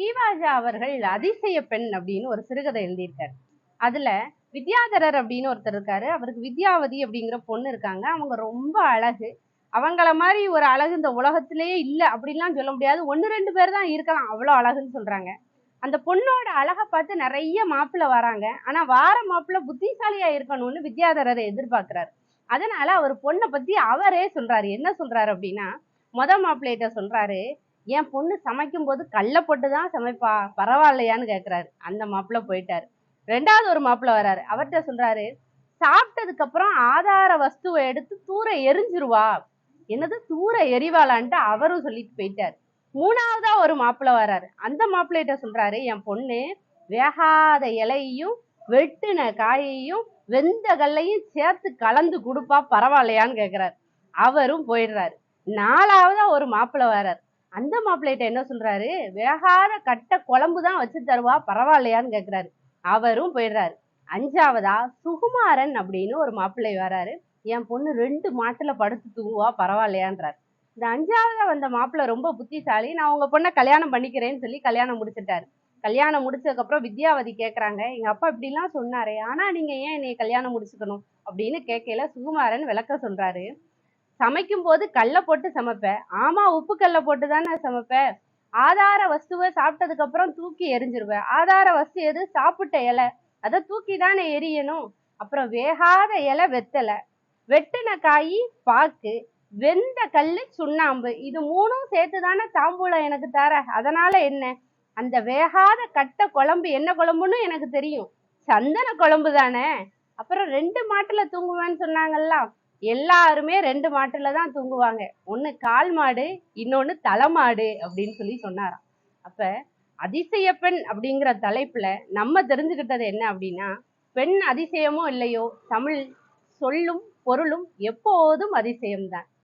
கீவாஜா அவர்கள் அதிசய பெண் அப்படின்னு ஒரு சிறுகதை எழுதியிருக்காரு. அதுல வித்யாதரர் அப்படின்னு ஒருத்தர் இருக்காரு. அவருக்கு வித்யாவதி அப்படிங்கிற பொண்ணு இருக்காங்க. அவங்க ரொம்ப அழகு. அவங்கள மாதிரி ஒரு அழகு இந்த உலகத்திலேயே இல்ல அப்படின்லாம் சொல்ல முடியாது. 1 2 பேர் தான் இருக்கலாம் அவ்வளவு அழகுன்னு சொல்றாங்க. அந்த பொண்ணோட அழகை பார்த்து நிறைய மாப்பிள்ளை வராங்க. ஆனா வார மாப்பிள்ளை புத்திசாலியா இருக்கணும்னு வித்யாதரரை எதிர்பார்க்கிறாரு. அதனால அவர் பொண்ணை பத்தி அவரே சொல்றாரு. என்ன சொல்றாரு அப்படின்னா, மாப்பிள்ளைகிட்ட சொல்றாரு, என் பொண்ணு சமைக்கும் போது கல்ல போட்டுதான் சமைப்பா, பரவாயில்லையான்னு கேக்குறாரு. அந்த மாப்பிள்ளை போயிட்டாரு. 2வது ஒரு மாப்பிள்ளை வராரு. அவர்கிட்ட சொல்றாரு, சாப்பிட்டதுக்கு அப்புறம் ஆதார வஸ்துவை எடுத்து தூர எரிஞ்சிருவா. என்னது தூர எரிவாளான்ட்டு அவரும் சொல்லிட்டு போயிட்டாரு. 3வதா ஒரு மாப்பிள்ளை வராரு. அந்த மாப்பிள்ளைகிட்ட சொல்றாரு, என் பொண்ணு வேகாத இலையையும் வெட்டின காயையும் வெந்த கல்லையும் சேர்த்து கலந்து கொடுப்பா, பரவாயில்லையான்னு கேக்குறாரு. அவரும் போயிடுறாரு. 4வதா ஒரு மாப்பிள்ளை வராரு. அந்த மாப்பிள்ளைகிட்ட என்ன சொல்றாரு, வேகாத கட்ட குழம்பு தான் வச்சு தருவா, பரவாயில்லையான்னு கேக்குறாரு. அவரும் போயிடுறாரு. 5வதா சுகுமாரன் அப்படின்னு ஒரு மாப்பிள்ளை வராரு. என் பொண்ணு 2 மாட்டுல படுத்து தூங்குவா, பரவாயில்லையான்றாரு. இந்த 5வதா வந்த மாப்பிள்ளை ரொம்ப புத்திசாலி. நான் உங்க பொண்ணை கல்யாணம் பண்ணிக்கிறேன்னு சொல்லி கல்யாணம் முடிச்சிட்டாரு. கல்யாணம் முடிச்சதுக்கு அப்புறம் வித்யாவதி கேக்குறாங்க, எங்க அப்பா இப்படி எல்லாம் சொன்னாரே, ஆனா நீங்க ஏன் என்னைய கல்யாணம் முடிச்சுக்கணும் அப்படின்னு கேட்கல. சுகுமாரன் விளக்க சொல்றாரு, சமைக்கும் போது கல்ல போட்டு சமைப்ப. ஆமா, உப்பு கல்ல போட்டு தானே சமைப்ப. ஆதார வஸ்துவை சாப்பிட்டதுக்கு அப்புறம் தூக்கி எரிஞ்சிருவ. ஆதார வஸ்து எது? சாப்பிட்ட இலை. அதை தூக்கி தானே எரியணும். அப்புறம் வேகாத இலை வெத்தலை, வெட்டின காய் பாக்கு, வெந்த கல்லு சுண்ணாம்பு, இது 3ம் சேர்த்து தானே தாம்பூலம் எனக்கு தர. அதனால என்ன? அந்த வேகாத கட்ட குழம்பு என்ன குழம்புன்னு எனக்கு தெரியும், சந்தன குழம்பு தானே. அப்புறம் 2 மாட்டுல தூங்குவேன்னு சொன்னாங்கல்ல, எல்லாருமே 2 மாட்டுல தான் தூங்குவாங்க. ஒண்ணு கால் மாடு, இன்னொன்னு தலைமாடு அப்படின்னு சொல்லி சொன்னாராம். அப்ப அதிசய பெண் அப்படிங்கிற தலைப்புல நம்ம தெரிஞ்சுக்கிட்டது என்ன அப்படின்னா, பெண் அதிசயமோ இல்லையோ, தமிழ் சொல்லும் பொருளும் எப்போதும் அதிசயம்தான்.